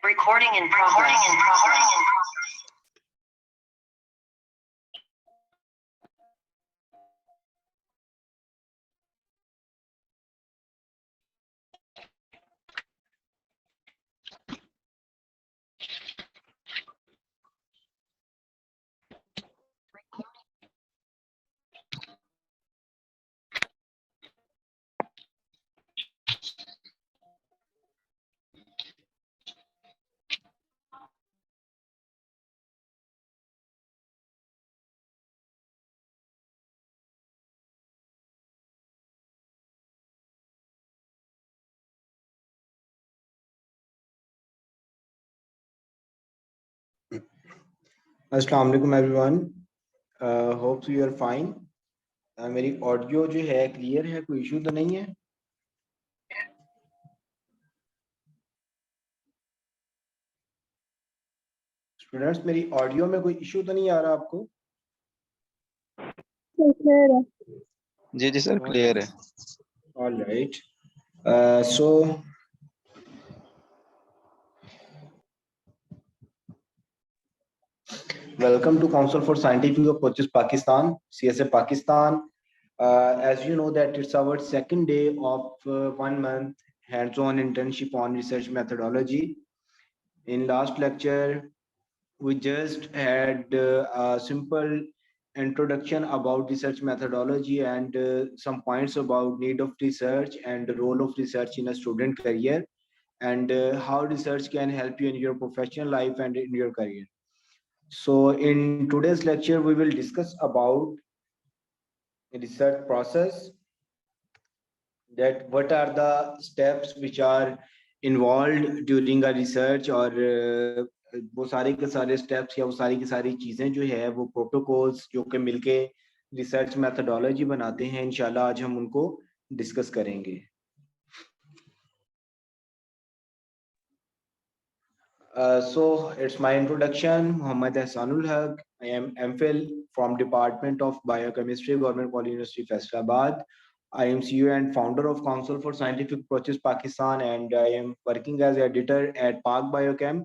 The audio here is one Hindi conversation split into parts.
Recording in progress. अस्सलाम वालेकुम everyone, hope you are fine. मेरी ऑडियो जो है क्लियर है, कोई इशू तो नहीं है? स्टूडेंट्स, मेरी ऑडियो में कोई इशू तो नहीं आ रहा आपको? जी जी सर, क्लियर है। All right, so welcome to Council for Scientific Approaches Pakistan, CSA Pakistan. As you know that it's our second day of 1 month hands-on internship on research methodology. In last lecture, we just had a simple introduction about research methodology and some points about need of research and the role of research in a student career, and how research can help you in your professional life and in your career. So in today's lecture, we will discuss about the research process, that what are the steps which are involved during a research, और वो सारे के सारे स्टेप्स या वो सारी की सारी चीजें जो है वो प्रोटोकॉल्स जो कि मिलके रिसर्च मेथोडोलॉजी बनाते हैं, इंशाल्लाह आज हम उनको डिस्कस करेंगे। So it's my introduction, Muhammad Ehsanul Haq. I am MPhil from Department of Biochemistry, Government College University, Faisalabad. I am CEO and founder of Council for Scientific Approaches Pakistan, and I am working as editor at Pak Biochem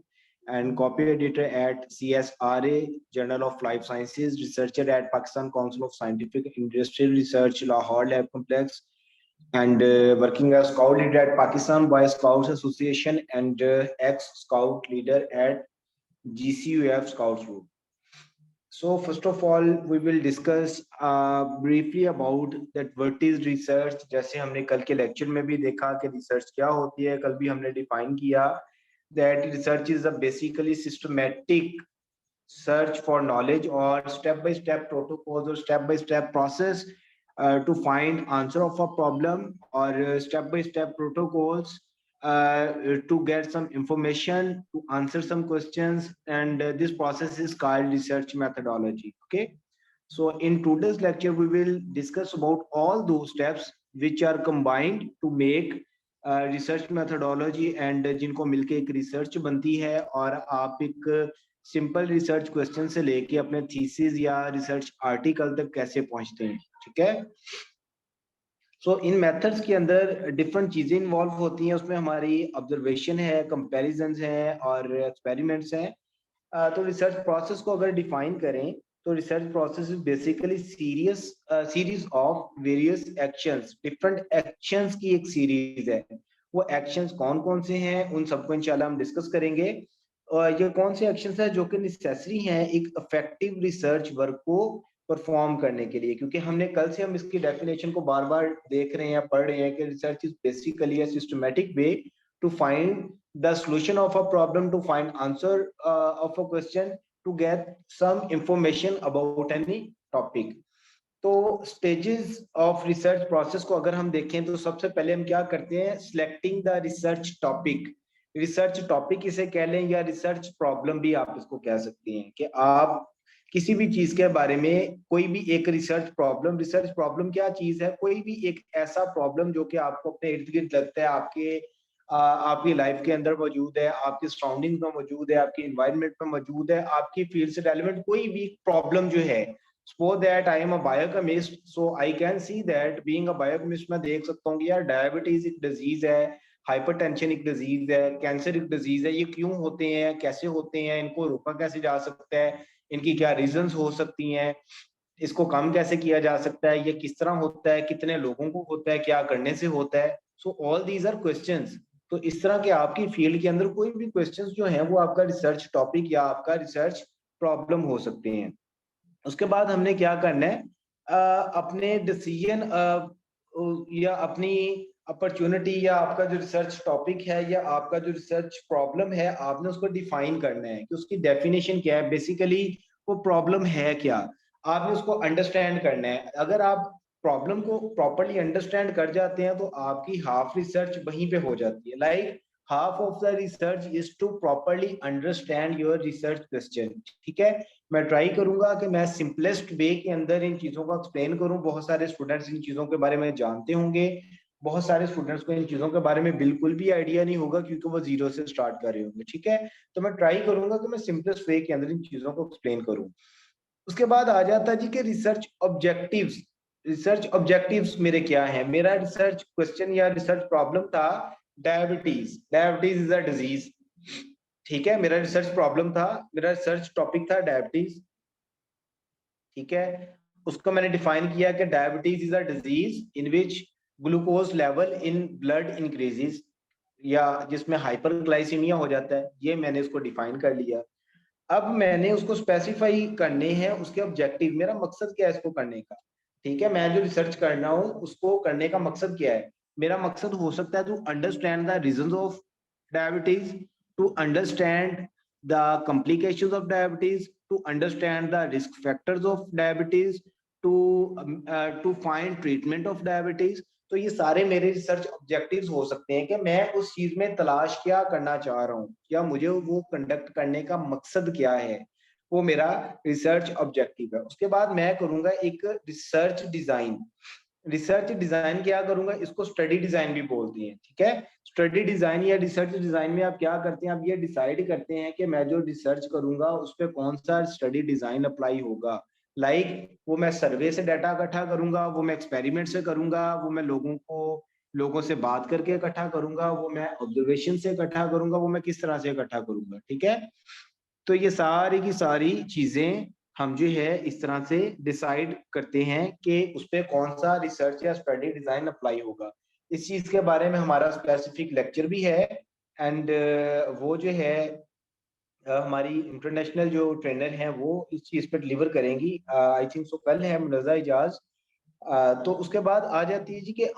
and copy editor at CSRA, Journal of Life Sciences, researcher at Pakistan Council of Scientific Industrial Research, Lahore Lab Complex, and working as scout leader at Pakistan Boy Scouts Association and ex-scout leader at GCUF Scouts Group. So first of all, we will discuss briefly about that what is research. जैसे हमने कल के लेक्चर में भी देखा कि रिसर्च क्या होती है, कल भी हमने डिफाइन किया that research is a basically systematic search for knowledge or step-by-step protocols or step-by-step process to find answer of a problem, or step-by-step protocols to get some information, to answer some questions, and this process is called research methodology. Okay, so in today's lecture we will discuss about all those steps which are combined to make research methodology and जिनको मिलके एक रिसर्च बनती है, और आप एक सिंपल रिसर्च क्वेश्चन से लेके अपने थीसिस या रिसर्च आर्टिकल तक कैसे पहुंचते हैं। ठीक है, सो इन मेथड्स के अंदर डिफरेंट चीजें इन्वॉल्व होती हैं, उसमें हमारी ऑब्जर्वेशन है, कंपैरिजंस हैं और एक्सपेरिमेंट्स हैं। तो रिसर्च प्रोसेस को अगर डिफाइन करें तो research process is basically series of various actions, different actions की एक सीरीज है। वो एक्शंस कौन कौन से हैं उन सबको इंशाल्लाह हम डिस्कस करेंगे। ये कौन से एक्शंस हैं जो कि नेसेसरी हैं एक इफेक्टिव रिसर्च वर्क को परफॉर्म करने के लिए, क्योंकि हमने कल से हम इसकी डेफिनेशन को बार बार देख रहे हैं या पढ़ रहे हैं कि research is basically a systematic way to find the solution of a problem, to find answer of a question, to get some information about any topic. तो stages of research process को अगर हम देखें तो सबसे पहले हम क्या करते हैं, selecting the research topic. research topic इसे कह लें या research problem भी आप इसको कह सकते हैं, कि आप किसी भी चीज के बारे में कोई भी एक रिसर्च प्रॉब्लम क्या चीज है, कोई भी एक ऐसा प्रॉब्लम जो कि आपको अपने इर्द गिर्द लगता है, आपकी लाइफ के अंदर मौजूद है, आपकी सराउंडिंग में मौजूद है, आपकी एनवायरनमेंट में मौजूद है, आपकी फील्ड से रेलेवेंट कोई भी प्रॉब्लम जो है। Suppose that I am a biochemist, so I can see that being a biochemist मैं देख सकता हूँ कि यार डायबिटीज एक डिजीज है, हाइपरटेंशन एक डिजीज है, कैंसर एक डिजीज है, ये क्यों होते हैं, कैसे होते हैं, इनको रोका कैसे जा सकता है, इनकी क्या रीजंस हो सकती हैं, इसको कम कैसे किया जा सकता है, ये किस तरह होता है, कितने लोगों को होता है, क्या करने से होता है। So all these are questions. तो इस तरह के आपकी फील्ड के अंदर कोई भी क्वेश्चंस जो हैं वो आपका रिसर्च टॉपिक या आपका रिसर्च प्रॉब्लम हो सकते हैं। उसके बाद हमने क्या करना है, अपने डिसीजन या अपनी अपॉर्चुनिटी या आपका जो रिसर्च टॉपिक है या आपका जो रिसर्च प्रॉब्लम है, आपने उसको डिफाइन करना है कि उसकी डेफिनेशन क्या है, बेसिकली वो प्रॉब्लम है क्या, आपने उसको अंडरस्टैंड करना है। अगर आप प्रॉब्लम को प्रॉपरली अंडरस्टैंड कर जाते हैं तो आपकी हाफ रिसर्च वहीं पे हो जाती है। Like half of the research is to properly understand your research question. ठीक है, मैं ट्राई करूंगा कि मैं सिंपलेस्ट वे के अंदर इन चीजों को एक्सप्लेन करूं। बहुत सारे स्टूडेंट्स इन चीजों के बारे में जानते होंगे, बहुत सारे स्टूडेंट्स को इन चीजों के बारे में बिल्कुल भी आइडिया नहीं होगा क्योंकि वो जीरो से स्टार्ट कर रहे होंगे। ठीक है, तो मैं ट्राई करूंगा कि मैं सिंपलेस्ट वे के अंदर इन चीजों को एक्सप्लेन करूं। उसके बाद आ जाता है जी कि रिसर्च ऑब्जेक्टिव्स। रिसर्च ऑब्जेक्टिव्स मेरे क्या हैं? मेरा रिसर्च क्वेश्चन या रिसर्च प्रॉब्लम था diabetes. Diabetes is a disease. ठीक है, मेरा रिसर्च प्रॉब्लम था, मेरा रिसर्च टॉपिक था डायबिटीज। ठीक है, उसको मैंने डिफाइन किया कि diabetes is a disease in which glucose level in blood increases, या जिसमें हाइपरग्लाइसीमिया हो जाता है। ये मैंने उसको डिफाइन कर लिया। अब मैंने उसको स्पेसिफाई करने हैं उसके ऑब्जेक्टिव, मेरा मकसद क्या है इसको करने का। ठीक है, मैं जो रिसर्च कर रहा हूँ उसको करने का मकसद क्या है? मेरा मकसद हो सकता है to understand the reasons of diabetes, to understand the complications of diabetes, to understand the risk factors of diabetes, to find treatment of diabetes। तो ये सारे मेरे रिसर्च ऑब्जेक्टिव्स हो सकते हैं कि मैं उस चीज में तलाश क्या करना चाह रहा हूँ, या मुझे वो कंडक्ट करने का मकसद क्या है, वो मेरा रिसर्च ऑब्जेक्टिव है। उसके बाद मैं करूंगा एक रिसर्च डिजाइन। रिसर्च डिजाइन क्या करूंगा, इसको स्टडी डिजाइन भी बोलते हैं। ठीक है, स्टडी डिजाइन या रिसर्च डिजाइन में आप क्या करते हैं, आप ये डिसाइड करते हैं कि मैं जो रिसर्च करूंगा उस पर कौन सा स्टडी डिजाइन अप्लाई होगा। लाइक वो मैं सर्वे से डाटा इकट्ठा करूंगा, वो मैं एक्सपेरिमेंट से करूंगा, वो मैं लोगों से बात करके इकट्ठा करूंगा, वो मैं ऑब्जर्वेशन से इकट्ठा करूंगा, वो मैं किस तरह से इकट्ठा करूंगा। ठीक है, तो ये सारी की सारी चीजें हम जो है इस तरह से डिसाइड करते हैं कि उस पर कौन सा रिसर्च या स्टडी डिजाइन अप्लाई होगा। इस चीज के बारे में हमारा स्पेसिफिक लेक्चर भी है। एंड वो जो है हमारी इंटरनेशनल जो ट्रेनर हैं वो इस चीज पर डिलीवर करेंगी। आई थिंक सो कल है मुनज़्ज़ा इजाज। तो उसके बाद आ जाती है जी कि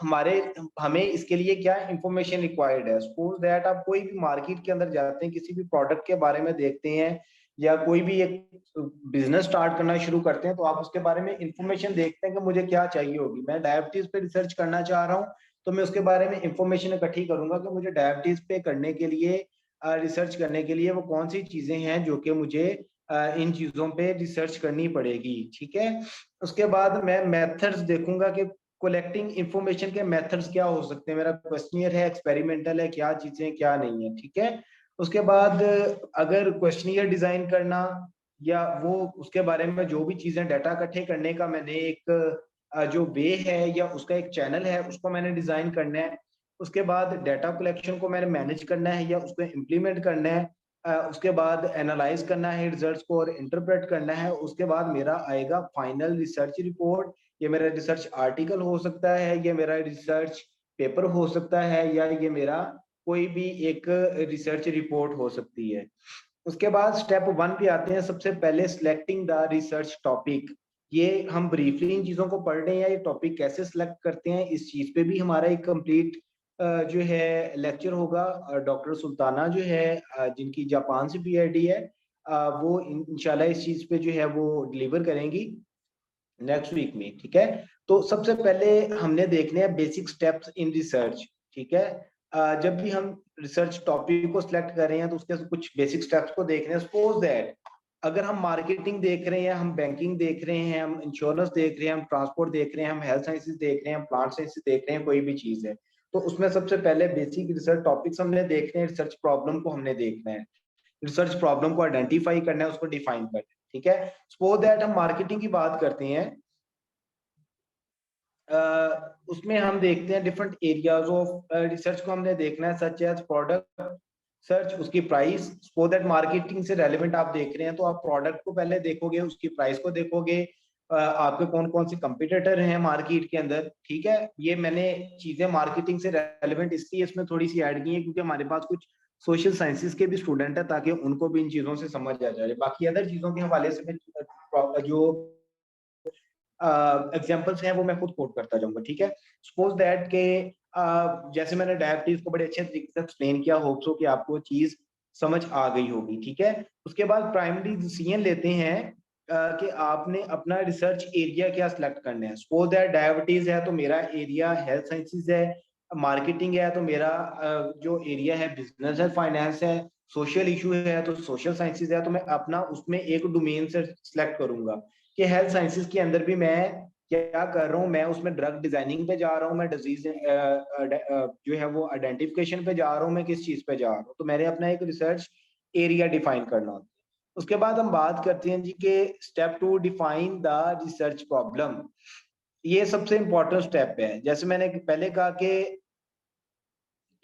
हमें इसके लिए क्या इंफॉर्मेशन रिक्वायर्ड है। सपोज दैट आप कोई भी मार्केट के अंदर जाते हैं, किसी भी प्रोडक्ट के बारे में देखते हैं, या कोई भी एक बिजनेस स्टार्ट करना शुरू करते हैं, तो आप उसके बारे में इंफॉर्मेशन देखते हैं कि मुझे क्या चाहिए होगी। मैं डायबिटीज पे रिसर्च करना चाह रहा हूँ, तो मैं उसके बारे में इंफॉर्मेशन इकट्ठी करूंगा कि मुझे डायबिटीज पे करने के लिए, रिसर्च करने के लिए वो कौन सी चीजें हैं जो कि मुझे इन चीजों पे रिसर्च करनी पड़ेगी। ठीक है, उसके बाद मैं मेथड्स देखूंगा कि कलेक्टिंग इंफॉर्मेशन के मेथड्स क्या हो सकते हैं। मेरा क्वेश्चनियर है, एक्सपेरिमेंटल है, क्या चीजें क्या नहीं है। ठीक है, उसके बाद अगर क्वेश्चनियर डिजाइन करना या वो उसके बारे में जो भी चीजें डाटा इकट्ठे करने का मैंने एक जो वे है या उसका एक चैनल है उसको मैंने डिजाइन करना है। उसके बाद डाटा कलेक्शन को मैंने मैनेज करना है या उसको इम्प्लीमेंट करना है। उसके बाद एनालाइज करना है रिजल्ट्स को और इंटरप्रेट करना है। उसके बाद मेरा आएगा फाइनल रिसर्च रिपोर्ट। ये मेरा रिसर्च आर्टिकल हो सकता है, ये मेरा रिसर्च पेपर हो सकता है, या ये मेरा कोई भी एक रिसर्च रिपोर्ट हो सकती है। उसके बाद स्टेप 1 पे आते हैं। सबसे पहले सिलेक्टिंग द रिसर्च टॉपिक। ये हम ब्रीफली इन चीजों को पढ़ रहे हैं, ये टॉपिक कैसे सिलेक्ट करते हैं, इस चीज पे भी हमारा एक कंप्लीट जो है लेक्चर होगा। डॉक्टर सुल्ताना जो है जिनकी जापान से पीएचडी है, वो इंशाल्लाह इस चीज पे जो है वो डिलीवर करेंगी नेक्स्ट वीक में। ठीक है, तो सबसे पहले हमने देखने हैं बेसिक स्टेप्स इन रिसर्च। ठीक है, जब भी हम रिसर्च टॉपिक को सिलेक्ट कर रहे हैं तो उसके कुछ बेसिक स्टेप्स को देख रहे हैं। सपोज दैट अगर हम मार्केटिंग देख रहे हैं, हम बैंकिंग देख रहे हैं, हम इंश्योरेंस देख रहे हैं, हम ट्रांसपोर्ट देख रहे हैं, हम हेल्थ साइंसेज देख रहे हैं, हम प्लांट साइंसेज देख रहे हैं, कोई भी चीज है, तो उसमें सबसे पहले बेसिक रिसर्च टॉपिक्स हमने देखने हैं, रिसर्च प्रॉब्लम को हमने देखना है, रिसर्च प्रॉब्लम को आइडेंटिफाई करना है, उसको डिफाइन करना है। ठीक है, सपोज दैट हम मार्केटिंग की बात करते हैं। उसमें हम देखते हैं डिफरेंट एरियाज ऑफ रिसर्च को हमने देखना है, सच एज प्रोडक्ट सर्च, उसकी प्राइस, सो दैट मार्केटिंग से रेलेवेंट आप देख रहे हैं तो आप प्रोडक्ट को पहले देखोगे, उसकी प्राइस को देखोगे, आपके कौन कौन से कंपटीटर हैं मार्केट के अंदर, ठीक है। ये मैंने चीजें मार्केटिंग से रेलेवेंट इसलिए इसमें थोड़ी सी ऐड की है क्योंकि हमारे पास कुछ सोशल साइंसेस के भी स्टूडेंट है ताकि उनको भी इन चीजों से समझ आ जाए। बाकी अदर चीजों के हवाले से मैं जो एग्जांपल्स हैं वो मैं खुद कोट करता जाऊंगा, ठीक है। सपोज दैट के जैसे मैंने डायबिटीज को बड़े अच्छे तरीके से एक्सप्लेन किया, होप सो कि आपको चीज समझ आ गई होगी, ठीक है। उसके बाद प्राइमरी डिसीजन लेते हैं कि आपने अपना रिसर्च एरिया क्या सिलेक्ट करना है। सपोज दैट डायबिटीज है तो मेरा एरिया हेल्थ साइंसेज है, मार्केटिंग है तो मेरा जो एरिया है बिजनेस है, फाइनेंस है, सोशल इशू है तो सोशल साइंसेज है, तो मैं अपना उसमें एक डोमेन से सिलेक्ट करूंगा कि हेल्थ साइंसेज के अंदर भी मैं क्या कर रहा हूँ, मैं उसमें ड्रग डिजाइनिंग पे जा रहा हूँ, मैं डिजीज जो है वो आइडेंटिफिकेशन पे जा रहा हूँ, मैं किस चीज पे जा रहा हूँ, तो मैंने अपना एक रिसर्च एरिया डिफाइन करना होता है। उसके बाद हम बात करते हैं जी के step 2, define the research problem. ये सबसे इंपॉर्टेंट स्टेप है। जैसे मैंने पहले कहा कि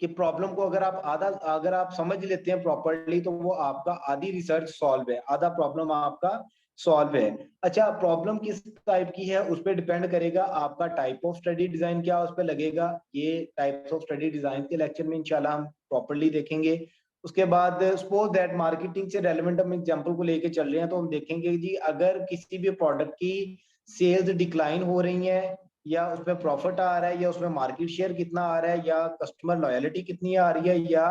प्रॉब्लम को अगर आप समझ लेते हैं प्रॉपरली तो वो आपका आधी रिसर्च सॉल्व है, आधा प्रॉब्लम आपका सॉल्व है। अच्छा, प्रॉब्लम किस टाइप की है उस पर डिपेंड करेगा आपका टाइप ऑफ स्टडी डिजाइन क्या उस पर लगेगा। ये टाइप्स ऑफ स्टडी डिजाइन के लेक्चर में इंशाल्लाह हम प्रॉपरली देखेंगे। उसके बाद सपोज दैट मार्केटिंग से रेलेवेंट हम एग्जांपल को लेके चल रहे हैं तो हम देखेंगे जी अगर किसी भी प्रोडक्ट की सेल्स डिक्लाइन हो रही है या उसमें प्रॉफिट आ रहा है या उसमें मार्केट शेयर कितना आ रहा है या कस्टमर लॉयलिटी कितनी आ रही है या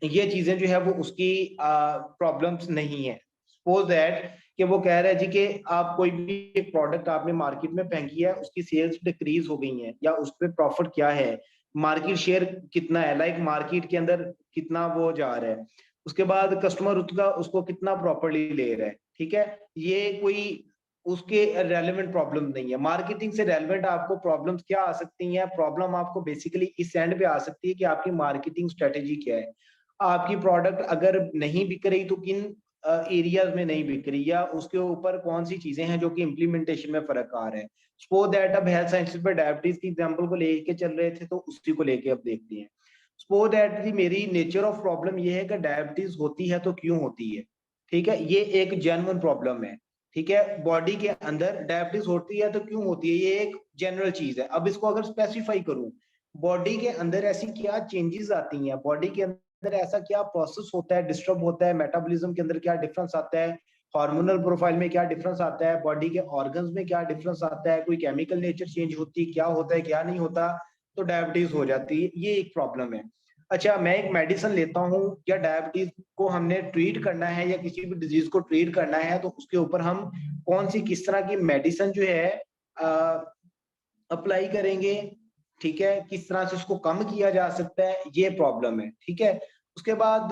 ये चीजें जो है वो उसकी प्रॉब्लम्स नहीं है। सपोज दैट कि वो कह रहा है जी कि आप कोई भी एक प्रोडक्ट आपने मार्केट में फेंकी है, उसकी सेल्स डिक्रीज हो गई है या उस पर प्रॉफिट क्या है, मार्केट शेयर कितना है, लाइक मार्केट के अंदर कितना वो जा रहा है, उसके बाद कस्टमर उसको कितना प्रॉपर्ली ले रहा है, ठीक है। ये कोई उसके रेलेवेंट प्रॉब्लम नहीं है। मार्केटिंग से रेलेवेंट आपको प्रॉब्लम्स क्या आ सकती हैं, प्रॉब्लम आपको बेसिकली इस एंड पे आ सकती है कि आपकी मार्केटिंग स्ट्रेटेजी क्या है। आपकी प्रोडक्ट अगर नहीं बिक रही तो किन एरियाज में नहीं बिक रही या उसके ऊपर कौन सी चीजें हैं जो कि इम्प्लीमेंटेशन में फर्क आ रहा है। सपोज दैट अब हेल्थ साइंसेज पर डायबिटीज की एग्जांपल को लेके चल रहे थे तो उसी को लेके अब देखते हैं। सपोज दैट मेरी नेचर ऑफ प्रॉब्लम ये है कि डायबिटीज होती है तो क्यों होती है, ठीक है। ये एक जेन्युइन प्रॉब्लम है, ठीक है। बॉडी के अंदर डायबिटीज होती है तो क्यों होती है, ये एक जनरल चीज है। अब इसको अगर स्पेसिफाई करूं, बॉडी के अंदर ऐसी क्या चेंजेस आती हैं, बॉडी के अंदर ऐसा क्या प्रोसेस होता है, डिस्टर्ब होता है, मेटाबॉलिज्म के अंदर क्या डिफरेंस आता है, हार्मोनल प्रोफाइल में क्या डिफरेंस आता है, बॉडी के ऑर्गन्स में क्या डिफरेंस आता है, कोई केमिकल नेचर चेंज होती है, क्या होता है क्या नहीं होता, तो डायबिटीज हो जाती है। ये एक प्रॉब्लम है। अच्छा, मैं एक मेडिसिन लेता हूँ या डायबिटीज को हमने ट्रीट करना है या किसी भी डिजीज को ट्रीट करना है तो उसके ऊपर हम कौन सी किस तरह की मेडिसिन जो है अप्लाई करेंगे, ठीक है, किस तरह से उसको कम किया जा सकता है, ये प्रॉब्लम है, ठीक है। उसके बाद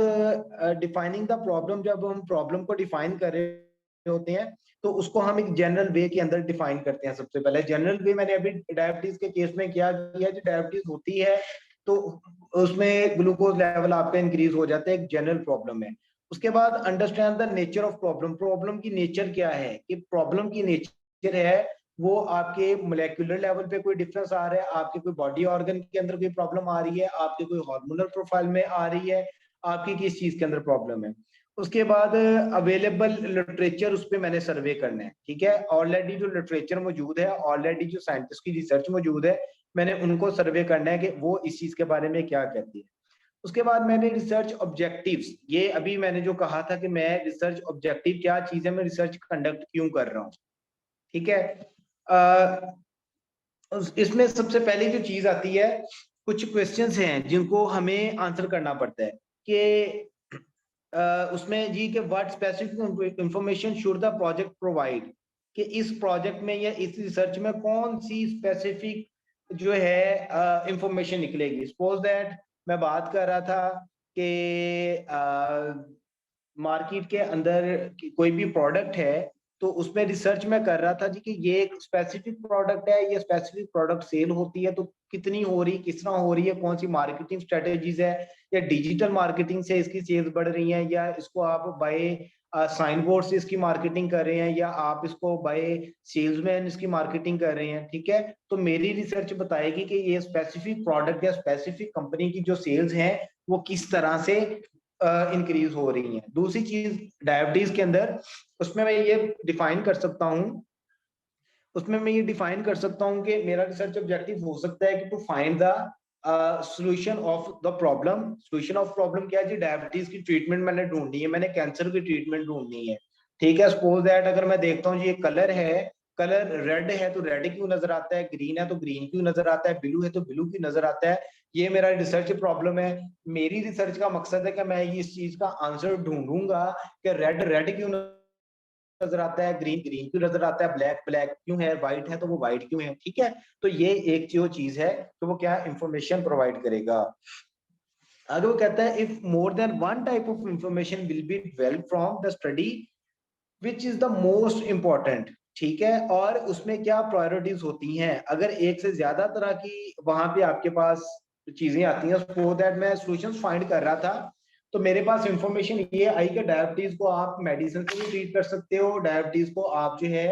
डिफाइनिंग द प्रॉब्लम, जब हम प्रॉब्लम को डिफाइन कर रहे होते हैं तो उसको हम एक जनरल वे के अंदर डिफाइन करते हैं। सबसे पहले जनरल वे मैंने अभी डायबिटीज के केस में क्या किया, जो डायबिटीज होती है तो उसमें ग्लूकोज लेवल आपका इंक्रीज हो जाता है, एक जनरल प्रॉब्लम है। उसके बाद understand the nature of problem, problem की नेचर क्या है, कि प्रॉब्लम की नेचर है वो आपके मोलेकुलर लेवल पे कोई डिफरेंस आ रहा है, आपके कोई बॉडी ऑर्गन के अंदर कोई प्रॉब्लम आ रही है, आपके कोई हार्मोनल प्रोफाइल में आ रही है, आपकी किस चीज के अंदर प्रॉब्लम है। उसके बाद अवेलेबल लिटरेचर उस पर मैंने सर्वे करना है, ठीक है। ऑलरेडी जो लिटरेचर मौजूद है, ऑलरेडी जो साइंटिस्ट की रिसर्च मौजूद है, मैंने उनको सर्वे करना है कि वो इस चीज के बारे में क्या कहती है। उसके बाद मैंने रिसर्च ऑब्जेक्टिव्स, ये अभी मैंने जो कहा था कि मैं रिसर्च ऑब्जेक्टिव क्या चीज है, मैं रिसर्च कंडक्ट क्यों कर रहा हूँ, ठीक है। इसमें सबसे पहली जो चीज आती है, कुछ क्वेश्चंस हैं जिनको हमें आंसर करना पड़ता है कि उसमें जी के what specific information should the project provide, कि इस प्रोजेक्ट में या इस रिसर्च में कौन सी स्पेसिफिक जो है इंफॉर्मेशन निकलेगी। सपोज दैट मैं बात कर रहा था कि मार्केट के अंदर कोई भी प्रोडक्ट है तो उसमें रिसर्च में कर रहा था जी कि ये एक स्पेसिफिक प्रोडक्ट है, ये स्पेसिफिक प्रोडक्ट सेल होती है तो कितनी हो रही, किस तरह हो रही है, कौन सी मार्केटिंग स्ट्रेटेजीज है, या डिजिटल मार्केटिंग से इसकी सेल्स बढ़ रही है, या इसको आप बाय साइन बोर्ड से इसकी मार्केटिंग कर रहे हैं, या आप इसको बाय सेल्समैन इसकी मार्केटिंग कर रहे हैं, ठीक है। तो मेरी रिसर्च बताएगी कि ये स्पेसिफिक प्रोडक्ट या स्पेसिफिक कंपनी की जो सेल्स हैं वो किस तरह से इंक्रीज हो रही है। दूसरी चीज डायबिटीज के अंदर, उसमें मैं ये डिफाइन कर सकता हूँ कि मेरा रिसर्च ऑब्जेक्टिव हो सकता है कि to find the solution of the problem. Solution of problem क्या है जी? डायबिटीज की ट्रीटमेंट मैंने ढूंढनी है, मैंने कैंसर की ट्रीटमेंट ढूंढनी है, ठीक है। सपोज दैट अगर मैं देखता हूँ जी ये कलर है, कलर रेड है तो रेड क्यों नजर आता है, ग्रीन है तो ग्रीन क्यों नजर आता है, ब्लू है तो ब्लू क्यों नजर आता है, ये मेरा रिसर्च प्रॉब्लम है। मेरी रिसर्च का मकसद है कि मैं इस चीज का आंसर ढूंढूंगा कि रेड रेड क्यों नजर आता है, ग्रीन ग्रीन क्यों नजर आता है, ब्लैक ब्लैक क्यों है, व्हाइट है तो वो व्हाइट क्यों है, ठीक है। तो ये एक जो चीज है तो वो क्या इंफॉर्मेशन प्रोवाइड करेगा। आगे वो कहता है if more than one type of information will be developed from the study which is the most important, ठीक है। और उसमें क्या प्रायोरिटीज होती हैं, अगर एक से ज्यादा तरह की वहां पे आपके पास चीजें आती हैं। सो दैट मैं सॉल्यूशंस फाइंड कर रहा था, तो मेरे पास इंफॉर्मेशन ये आई कि डायबिटीज को आप मेडिसिन से भी ट्रीट कर सकते हो, डायबिटीज को आप जो है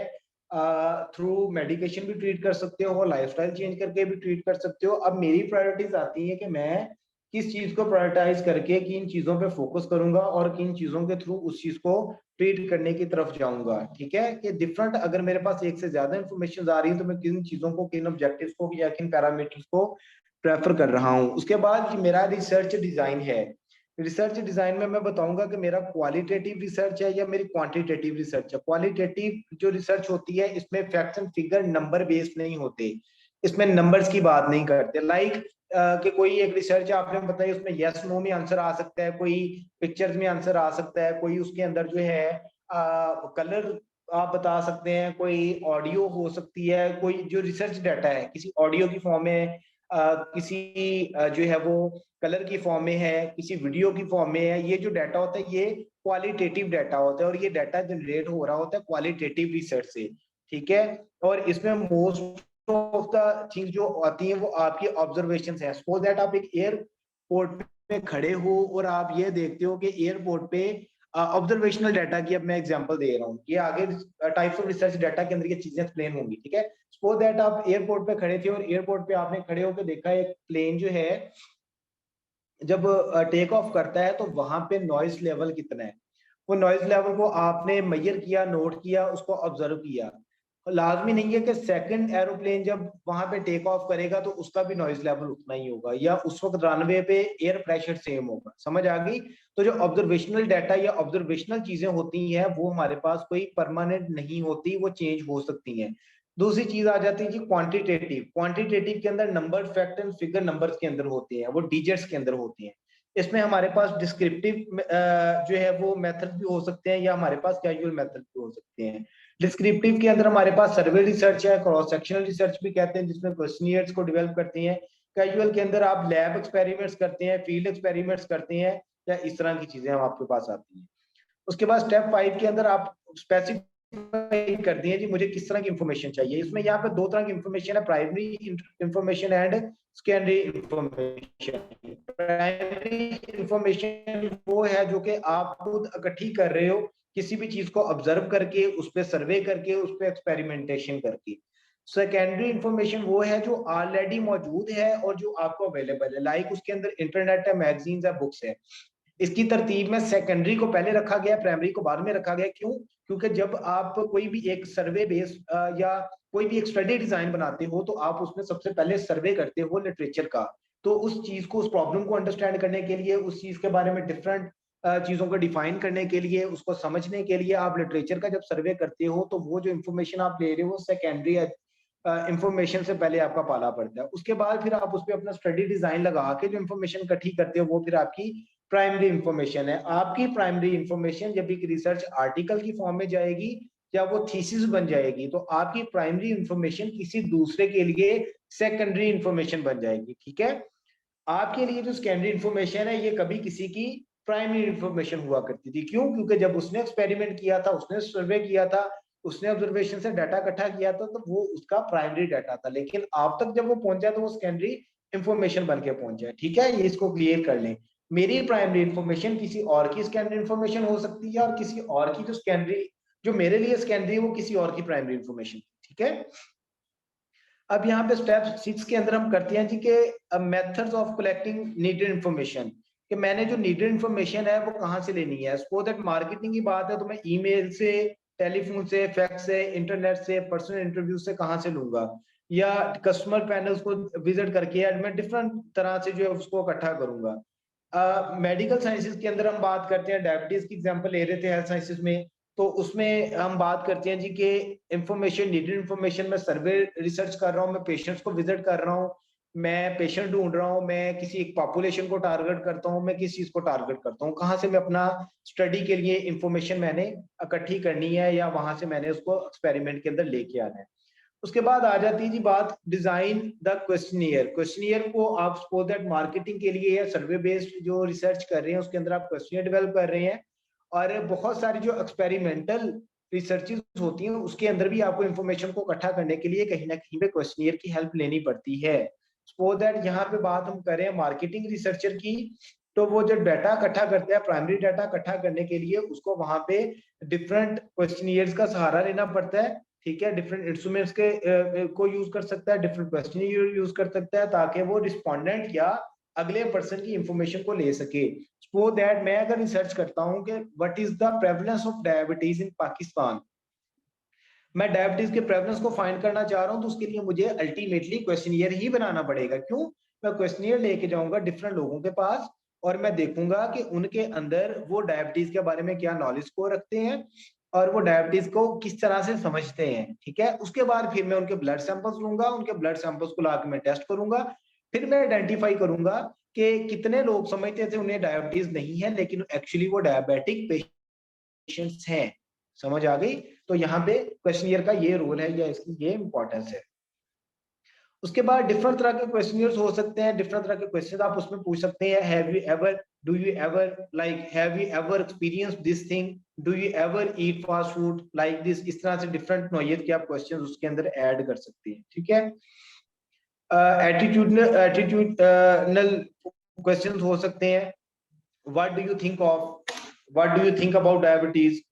थ्रू मेडिकेशन भी ट्रीट कर सकते हो, लाइफस्टाइल चेंज करके भी ट्रीट कर सकते हो। अब मेरी प्रायोरिटीज आती है कि मैं किस चीज को प्रायोरिटाइज करके किन चीजों पे फोकस करूंगा और किन चीजों के थ्रू उस चीज को ट्रीट करने की तरफ जाऊंगा, ठीक है। कि डिफरेंट अगर मेरे पास एक से ज्यादा इंफॉर्मेशन आ रही है तो मैं किन चीजों को, किन ऑब्जेक्टिव्स को या किन पैरामीटर्स को प्रेफर कर रहा हूं। उसके बाद मेरा रिसर्च डिजाइन है। रिसर्च डिजाइन में मैं बताऊंगा कि मेरा क्वालिटेटिव रिसर्च है या मेरी क्वांटिटेटिव रिसर्च है। क्वालिटेटिव जो रिसर्च होती है इसमें facts and figure number based नहीं होते, इसमें नंबर्स की बात नहीं करते। लाइक कि कोई एक रिसर्च आपने बताई उसमें यस नो में आंसर आ सकता है, कोई पिक्चर्स में आंसर आ सकता है, कोई उसके अंदर जो है कलर आप बता सकते हैं, कोई ऑडियो हो सकती है, कोई जो रिसर्च डाटा है किसी ऑडियो की फॉर्म में, किसी जो है वो कलर की फॉर्म में है, किसी वीडियो की फॉर्म में है। ये जो डाटा होता है ये क्वालिटेटिव डाटा होता है और ये डाटा जनरेट हो रहा होता है क्वालिटेटिव रिसर्च से, ठीक है। और इसमें मोस्ट ऑफ द थिंग जो आती है वो आपकी ऑब्जर्वेशन है। सपोज दैट आप एक एयरपोर्ट पे खड़े हो और आप ये देखते हो कि एयरपोर्ट पे ऑब्जर्वेशनल डाटा की, अब मैं एग्जांपल दे रहा हूँ, ये आगे टाइप्स ऑफ रिसर्च डाटा के अंदर ये चीजें एक्सप्लेन होंगी, ठीक है। सपोज दैट आप एयरपोर्ट पे खड़े थे और एयरपोर्ट पे आपने खड़े होकर देखा एक प्लेन जो है जब टेक ऑफ करता है तो वहां पे नॉइज लेवल कितना है, वो नॉइज लेवल को आपने मेजर किया, नोट किया, उसको ऑब्जर्व किया। लाजमी नहीं है कि सेकंड एरोप्लेन जब वहां पे टेक ऑफ करेगा तो उसका भी नॉइज लेवल उतना ही होगा या उस वक्त रनवे पे एयर प्रेशर सेम होगा, समझ आ गई। तो जो ऑब्जर्वेशनल डाटा या ऑब्जर्वेशनल चीजें होती हैं वो हमारे पास कोई परमानेंट नहीं होती, वो चेंज हो सकती हैं। दूसरी चीज आ जाती है जी क्वांटिटेटिव। क्वांटिटेटिव के अंदर number, fact and figure numbers के अंदर होते हैं, वो डिजिट्स के अंदर होती हैं। इसमें हमारे पास डिस्क्रिप्टिव जो है वो मेथड भी हो सकते हैं या हमारे पास कैजुअल मेथड भी हो सकते हैं। डिस्क्रिप्टिव के अंदर हमारे पास सर्वे रिसर्च है, क्रॉस सेक्शनल रिसर्च भी कहते हैं, जिसमें क्वेश्चनियर्स को डेवलप करते हैं। कैजुअल के अंदर आप लैब एक्सपेरिमेंट्स करते हैं, फील्ड एक्सपेरिमेंट्स करते हैं, या इस तरह की चीजें हम आपके पास आती हैं। उसके बाद स्टेप 5 के अंदर आप स्पेसिफाई कर दिए जी मुझे किस तरह की इंफॉर्मेशन चाहिए। इसमें यहाँ पे दो तरह की इंफॉर्मेशन है, primary information and secondary information. Primary information वो है जो कि आप खुद इकट्ठी कर रहे हो किसी भी चीज को ऑब्जर्व करके, उस पर सर्वे करके, उस पर एक्सपेरिमेंटेशन करके। सेकेंडरी इंफॉर्मेशन वो है जो ऑलरेडी मौजूद है और जो आपको अवेलेबल है, लाइक उसके अंदर इंटरनेट है, मैगजीन्स है, बुक्स है। इसकी तरतीब में सेकेंडरी को पहले रखा गया, प्राइमरी को बाद में रखा गया। क्यों? क्योंकि जब आप कोई भी एक सर्वे बेस या कोई भी एक स्टडी डिजाइन बनाते हो तो आप उसमें सबसे पहले सर्वे करते हो लिटरेचर का। तो उस चीज को, उस प्रॉब्लम को अंडरस्टैंड करने के लिए, उस चीज के बारे में डिफरेंट चीजों को डिफाइन करने के लिए, उसको समझने के लिए आप लिटरेचर का जब सर्वे करते हो तो वो जो इन्फॉर्मेशन आप ले रहे हो सेकेंडरी इंफॉर्मेशन से पहले आपका पाला पड़ता है। उसके बाद फिर आप उस पर अपना स्टडी डिजाइन लगा के जो इन्फॉर्मेशन इकट्ठी करते हो वो फिर आपकी प्राइमरी इंफॉर्मेशन है। आपकी प्राइमरी इंफॉर्मेशन जब एक रिसर्च आर्टिकल की फॉर्म में जाएगी या वो थीसिस बन जाएगी तो आपकी प्राइमरी इंफॉर्मेशन किसी दूसरे के लिए सेकेंडरी इंफॉर्मेशन बन जाएगी, ठीक है। आपके लिए जो सेकेंडरी इंफॉर्मेशन है ये कभी किसी की प्राइमरी इंफॉर्मेशन हुआ करती थी। क्यों? क्योंकि जब उसने एक्सपेरिमेंट किया था, उसने सर्वे किया था, उसने ऑब्जर्वेशन से डाटा इकट्ठा किया था, तो वो उसका प्राइमरी डाटा था, लेकिन आप तक जब वो पहुंचा तो वो सेकेंडरी इंफॉर्मेशन बन के पहुंचा। ठीक है, ये इसको क्लियर कर लें। मेरी प्राइमरी इंफॉर्मेशन किसी और की सेकेंडरी इंफॉर्मेशन हो सकती है, और किसी और की जो सेकेंडरी, जो मेरे लिए सेकेंडरी, वो किसी और की प्राइमरी इंफॉर्मेशन। ठीक है, अब यहाँ पे स्टेप 6 के अंदर हम करते हैं जी के methods of collecting needed information, कि मैंने जो नीडेड इंफॉर्मेशन है वो कहाँ से लेनी है। सपोज दैट मार्केटिंग की बात है तो मैं ईमेल से, टेलीफोन से, फैक्स से, इंटरनेट से, पर्सनल इंटरव्यू से कहाँ से लूंगा, या कस्टमर पैनल्स को विजिट करके, या मैं डिफरेंट तरह से जो है उसको इकट्ठा करूंगा। मेडिकल साइंसेज के अंदर हम बात करते हैं, डायबिटीज की एग्जांपल ले रहे थे हेल्थ साइंसेज में, तो उसमें हम बात करते हैं जी कि इंफॉर्मेशन, नीडेड इंफॉर्मेशन, मैं सर्वे रिसर्च कर रहा हूँ, मैं पेशेंट्स को विजिट कर रहा हूँ, मैं पेशेंट ढूंढ रहा हूँ, मैं किसी एक पॉपुलेशन को टारगेट करता हूँ, मैं किस चीज को टारगेट करता हूँ, कहाँ से मैं अपना स्टडी के लिए इंफॉर्मेशन मैंने इकट्ठी करनी है, या वहां से मैंने उसको एक्सपेरिमेंट के अंदर लेके आना है। उसके बाद आ जाती है जी बात डिजाइन द क्वेश्चनियर। क्वेश्चनियर को आप सपोज दैट मार्केटिंग के लिए या सर्वे बेस्ड जो रिसर्च कर रहे हैं उसके अंदर आप क्वेश्चनियर डेवलप कर रहे हैं, और बहुत सारी जो एक्सपेरिमेंटल रिसर्चेस होती हैं उसके अंदर भी आपको इंफॉर्मेशन को इकट्ठा करने के लिए कहीं ना कहीं पे क्वेश्चनियर की हेल्प लेनी पड़ती है। सपोज दैट यहाँ पे बात हम करें मार्केटिंग रिसर्चर की, तो वो जो डाटा इकट्ठा करते हैं, प्राइमरी डाटा इकट्ठा करने के लिए उसको वहां पे डिफरेंट क्वेश्चनियर्स का सहारा लेना पड़ता है। ठीक है, डिफरेंट इंस्ट्रूमेंट्स के को यूज कर सकता है, डिफरेंट क्वेश्चन यूज कर सकता है, ताकि वो रिस्पोंडेंट या अगले पर्सन की इंफॉर्मेशन को ले सके। सपोज दैट मैं अगर रिसर्च करता हूं कि what is the prevalence of diabetes in Pakistan, मैं डायबिटीज के प्रेवलेंस को फाइंड करना चाह रहा हूं, तो उसके लिए मुझे अल्टीमेटली क्वेश्चनियर ही बनाना पड़ेगा। क्यों? मैं क्वेश्चनियर लेके जाऊंगा डिफरेंट लोगों के पास, और मैं देखूंगा कि उनके अंदर वो डायबिटीज के बारे में क्या नॉलेज को रखते हैं, और वो डायबिटीज को किस तरह से समझते हैं। ठीक है, उसके बाद फिर मैं उनके ब्लड सैंपल्स लूंगा, उनके ब्लड सैंपल्स को लाके मैं टेस्ट करूंगा, फिर मैं आइडेंटिफाई करूंगा कि कितने लोग समझते थे उन्हें डायबिटीज नहीं है, लेकिन एक्चुअली वो डायबिटिक पेशेंट्स हैं। समझ आ गई? तो यहाँ पे क्वेश्चनियर का ये रोल है या इसकी ये इंपॉर्टेंस है। उसके बाद डिफरेंट तरह के क्वेश्चनियर्स हो सकते हैं, डिफरेंट तरह के क्वेश्चन आप उसमें पूछ सकते हैं। Have you ever, do you ever, like have you ever experience this thing, do you ever eat fast food like this. इस तरह से डिफरेंट नौइयत के आप क्वेश्चन उसके अंदर ऐड कर सकते हैं। ठीक है, एटीट्यूडनल क्वेश्चन हो सकते हैं। What do you think of, what do you think about diabetes,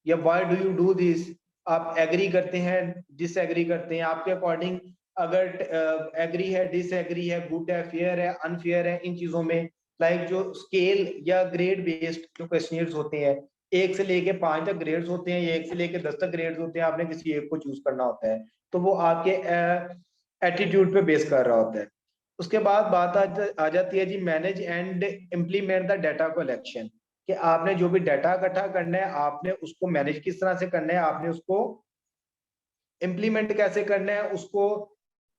या why do you do this. आप एग्री करते हैं, डिसएग्री करते हैं, आपके अकॉर्डिंग अगर एग्री है, डिसएग्री है, गुड है, फेयर है, अनफेयर है, इन चीजों में। लाइक जो स्केल या ग्रेड बेस्ड जो क्वेश्चनियर्स होते हैं, 1 से लेके 5 तक ग्रेड्स होते हैं, या 1 से लेके 10 तक ग्रेड्स होते हैं, आपने किसी एक को चूज करना होता है, तो वो आपके एटीट्यूड पे बेस कर रहा होता है। उसके बाद बात आ जाती है जी manage and implement the data collection, कि आपने जो भी डाटा इकट्ठा करना है, आपने उसको मैनेज किस तरह से करना है, आपने उसको इम्प्लीमेंट कैसे करना है, उसको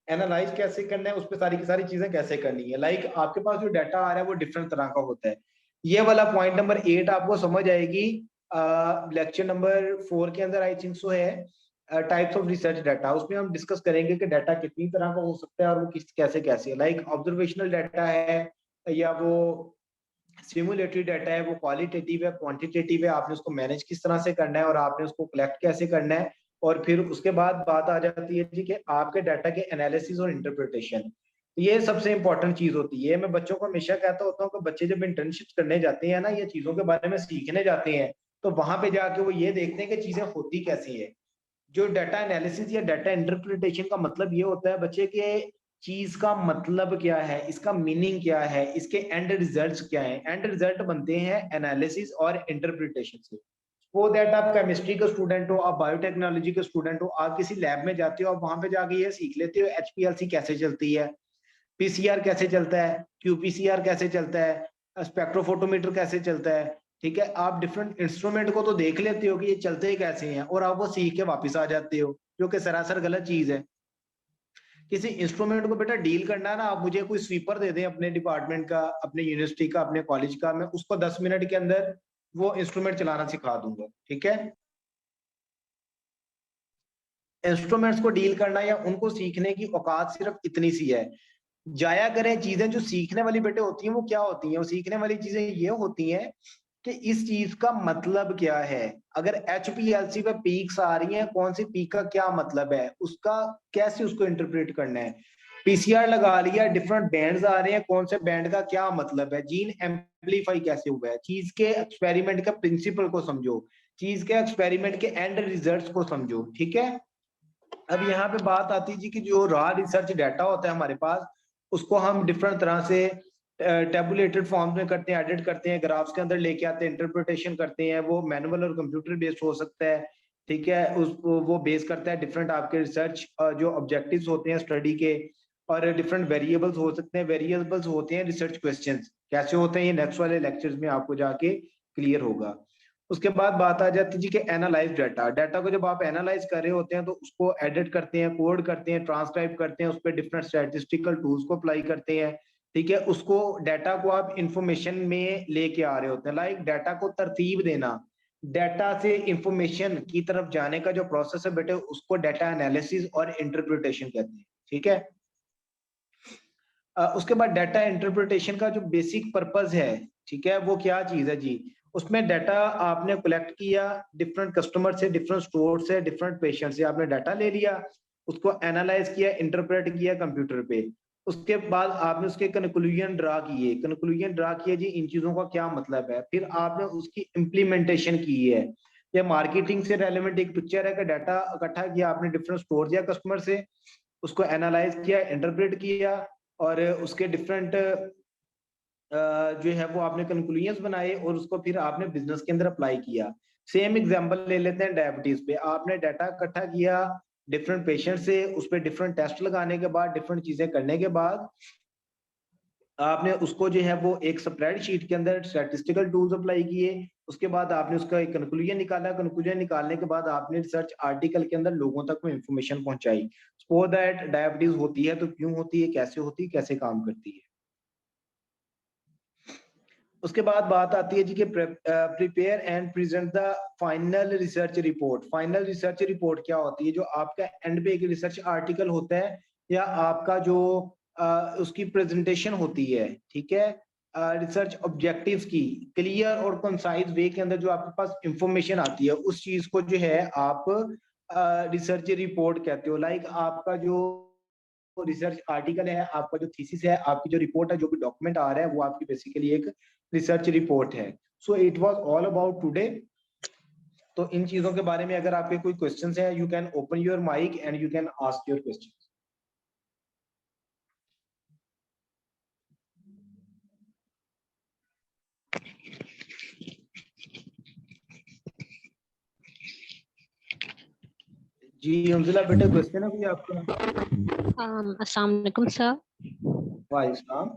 एनालाइज कैसे करना है, उस पर सारी की सारी चीजें कैसे करनी है। लाइक आपके पास जो डाटा आ रहा है वो डिफरेंट तरह का होता है। ये वाला पॉइंट नंबर 8 आपको समझ आएगी लेक्चर नंबर 4 के अंदर, आई थिंक सो है, टाइप्स ऑफ रिसर्च डाटा। उसमें हम डिस्कस करेंगे कि डाटा कितनी तरह का हो सकता है और वो किस कैसे कैसे, लाइक ऑब्जर्वेशनल डाटा है, या वो सिमुलेटरी डाटा है, वो क्वालिटेटिव है, क्वांटिटेटिव है, आपने उसको मैनेज किस तरह से करना है और आपने उसको कलेक्ट कैसे करना है। और फिर उसके बाद बात आ जाती है जी कि आपके डाटा के एनालिसिस और इंटरप्रिटेशन। ये सबसे इंपॉर्टेंट चीज होती है। मैं बच्चों को हमेशा कहता होता हूँ कि बच्चे जब इंटर्नशिप करने जाते हैं ना, ये चीजों के बारे में सीखने जाते हैं, तो वहां पे जाके वो ये देखते हैं कि चीजें होती कैसी है। जो डाटा एनालिसिस या डाटा इंटरप्रिटेशन का मतलब ये होता है बच्चे के चीज का मतलब क्या है, इसका मीनिंग क्या है, इसके एंड रिजल्ट्स क्या है। एंड रिजल्ट बनते हैं एनालिसिस और इंटरप्रिटेशन से। वो दैट आप केमिस्ट्री का स्टूडेंट हो, आप बायोटेक्नोलॉजी के स्टूडेंट हो, आप किसी लैब में जाते हो, आप वहां पे जाके ये सीख लेते हो एचपीएलसी कैसे चलती है, पीसीआर कैसे चलता है, क्यूपीसीआर कैसे चलता है, स्पेक्ट्रोफोटोमीटर कैसे चलता है। ठीक है, आप डिफरेंट इंस्ट्रूमेंट को तो देख लेते हो कि ये चलते कैसे हैं, और आप वो सीख के वापस आ जाते हो, जो कि सरासर गलत चीज है। किसी इंस्ट्रूमेंट को बेटा डील करना है ना, आप मुझे कोई स्वीपर दे दें अपने डिपार्टमेंट का, अपने यूनिवर्सिटी का, अपने कॉलेज का, मैं उसको 10 मिनट के अंदर वो इंस्ट्रूमेंट चलाना सिखा दूंगा। ठीक है, इंस्ट्रूमेंट्स को डील करना या उनको सीखने की औकात सिर्फ इतनी सी है। जाया करें चीजें जो सीखने वाली बेटे होती हैं, वो क्या होती हैं, वो सीखने वाली चीजें ये होती हैं कि इस चीज का मतलब क्या है। अगर HPLC पे पीक्स आ रही हैं, कौन सी पीक का क्या मतलब है, उसका कैसे उसको इंटरप्रेट करना है। PCR लगा लिया, डिफरेंट बैंड्स आ रहे हैं, कौन से बैंड का क्या मतलब है। जीन एम्पलीफाई कैसे हुआ है, चीज के एक्सपेरिमेंट का प्रिंसिपल को समझो, चीज के एक्सपेरिमेंट के एंड रिजल्ट्स को समझो, ठीक है। अब यहाँ पे बात आती है जी कि जो रॉ रिसर्च डाटा होता है हमारे पास, उसको हम डिफरेंट तरह से टेबुलेटेड फॉर्म में करते हैं, एडिट करते हैं, ग्राफ्स के अंदर लेके आते हैं, इंटरप्रिटेशन करते हैं। वो मैनुअल और कंप्यूटर बेस्ड हो सकता है, ठीक है। उस वो बेस करता है डिफरेंट आपके रिसर्च जो ऑब्जेक्टिव्स होते हैं स्टडी के, और डिफरेंट वेरिएबल्स हो सकते हैं। वेरिएबल्स होते हैं रिसर्च क्वेश्चंस, कैसे होते हैं ये नेक्स्ट वाले लेक्चर्स में आपको जाके क्लियर होगा। उसके बाद बात आ जाती है जी कि एनालाइज डाटा। डाटा को जब आप एनालाइज कर रहे होते हैं तो उसको एडिट करते हैं, कोड करते हैं, ट्रांसक्राइब करते हैं, उस पर डिफरेंट स्टैटिस्टिकल टूल्स को अप्लाई करते हैं, ठीक है। उसको डाटा को आप इंफॉर्मेशन में लेके आ रहे होते हैं। लाइक डाटा को तरतीब देना, डाटा से इंफॉर्मेशन की तरफ जाने का जो प्रोसेस है बेटे, उसको डाटा एनालिसिस और इंटरप्रिटेशन कहते हैं, ठीक है। उसके बाद डाटा इंटरप्रिटेशन का जो बेसिक पर्पस है, ठीक है, वो क्या चीज है जी। उसमें डाटा आपने कलेक्ट किया डिफरेंट कस्टमर से, डिफरेंट स्टोर से, डिफरेंट पेशेंट से, आपने डाटा ले लिया, उसको एनालाइज किया, इंटरप्रेट किया कंप्यूटर पे। उसके बाद आपने उसके कंक्लूजन ड्रा किए, जी इन चीजों का क्या मतलब है। फिर आपने उसकी इम्प्लीमेंटेशन की है। ये मार्केटिंग से रेलेवेंट एक पिक्चर है कि डाटा इकट्ठा किया आपने डिफरेंट स्टोर या कस्टमर से, उसको एनालाइज किया, इंटरप्रेट किया, और उसके डिफरेंट जो है वो आपने कंक्लूजन बनाए, और उसको फिर आपने बिजनेस के अंदर अप्लाई किया। सेम एग्जांपल ले लेते हैं डायबिटीज पे। आपने डाटा इकट्ठा किया डिफरेंट पेशेंट से, उस पर डिफरेंट टेस्ट लगाने के बाद, डिफरेंट चीजें करने के बाद, आपने उसको जो है वो एक स्प्रेडशीट के अंदर स्टैटिस्टिकल टूल्स अप्लाई किए। उसके बाद आपने उसका एक कंक्लूजन निकाला, कंक्लूजन निकालने के बाद आपने रिसर्च आर्टिकल के अंदर लोगों तक वो इन्फॉर्मेशन पहुंचाई। सपोज दैट डायबिटीज होती है तो क्यों होती है, कैसे होती है, कैसे काम करती है। उसके बाद बात आती है जी कि prepare and present the final research report. Final research report क्या होती है, जो आपका एंड पे एक रिसर्च आर्टिकल होता है, या आपका जो उसकी प्रेजेंटेशन होती है, ठीक है, रिसर्च ऑब्जेक्टिव्स की क्लियर और कंसाइज वे के अंदर जो आपके पास इंफॉर्मेशन आती है, उस चीज को जो है आप रिसर्च रिपोर्ट कहते हो। लाइक आपका जो रिसर्च आर्टिकल है, आपका जो थीसिस है, आपकी जो रिपोर्ट है, जो भी डॉक्यूमेंट आ रहा है, वो आपकी बेसिकली एक रिसर्च रिपोर्ट है। So it was all about today. तो इन चीजों के बारे में अगर आपके कोई क्वेश्चंस है, you can open your mic and you can ask your question. जी हमजिला बेटा, क्वेश्चन है कोई आपका? अस्सलाम वालेकुम सर। वालेकुम।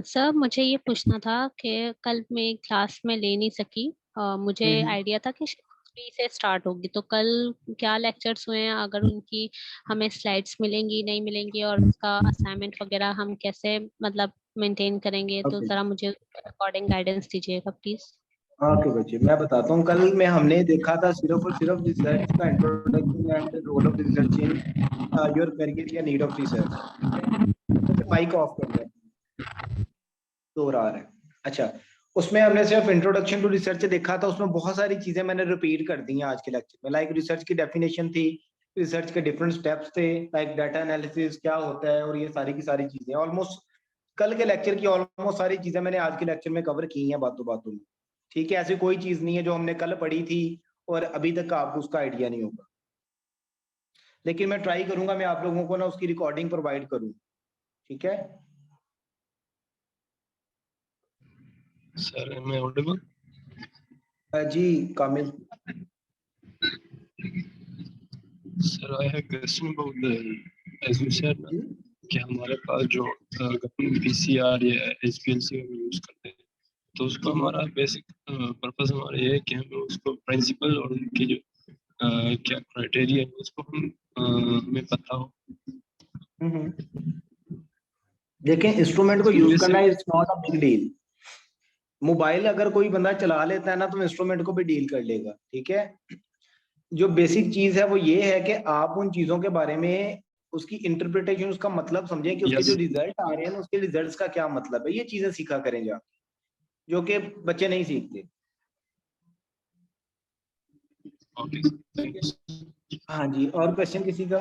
सर मुझे ये पूछना था कि कल मैं क्लास में ले नहीं सकी। मुझे आइडिया था कि 3 से स्टार्ट होगी, तो कल क्या लेक्चर्स हुए हैं, अगर उनकी हमें स्लाइड्स मिलेंगी नहीं मिलेंगी, और उसका असाइनमेंट वगैरह हम कैसे मतलब मेंटेन करेंगे, तो ओके जरा मुझे अकॉर्डिंग गाइडेंस दीजिएगा प्लीज। ओके बच्चे, मैं बताता हूँ। कल में हमने देखा था सिर्फ और सिर्फ रिसर्च का introduction and role of research in your career या need of research. Mic off कर दे, तो रहा है। अच्छा, उसमें हमने सिर्फ इंट्रोडक्शन टू रिसर्च देखा था। उसमें बहुत सारी चीजें मैंने रिपीट कर दी हैं आज के लेक्चर में। लाइक रिसर्च की डेफिनेशन थी, रिसर्च के डिफरेंट स्टेप्स थे, लाइक डाटा एनालिसिस क्या होता है, और ये सारी की सारी चीजें ऑलमोस्ट कल के लेक्चर की ऑलमोस्ट सारी चीजें मैंने आज के लेक्चर में कवर की हैं बातों बातों में, ठीक है। ऐसी कोई चीज नहीं है जो हमने कल पढ़ी थी और अभी तक आपको उसका आइडिया नहीं होगा। लेकिन मैं ट्राई करूंगा मैं आप लोगों को ना उसकी रिकॉर्डिंग प्रोवाइड करूं, ठीक है। Sir, am I audible? Ji Kamil. Sir, I have a question about as you said ना, कि हमारे पास जो PCR या HPLC हम यूज करते हैं, तो उसको हमारा बेसिक पर्पस हमारा ये है कि हमें उसको प्रिंसिपल और उनकी जो क्या क्राइटेरिया है उसको हमें पता हो। देखें, इंस्ट्रूमेंट को यूज करना is not a big deal. Mobile अगर कोई बंदा चला लेता है ना, तो इंस्ट्रूमेंट को भी डील कर लेगा, ठीक है। जो बेसिक चीज है वो ये है कि आप उन चीजों के बारे में उसकी इंटरप्रिटेशन, उसका मतलब समझें कि उसके जो रिजल्ट आ रहे हैं उसके रिजल्ट्स का क्या मतलब है। ये चीजें सीखा करें जाके। जो कि बच्चे नहीं सीखते। Okay thank you. हाँ जी, और क्वेश्चन किसी का?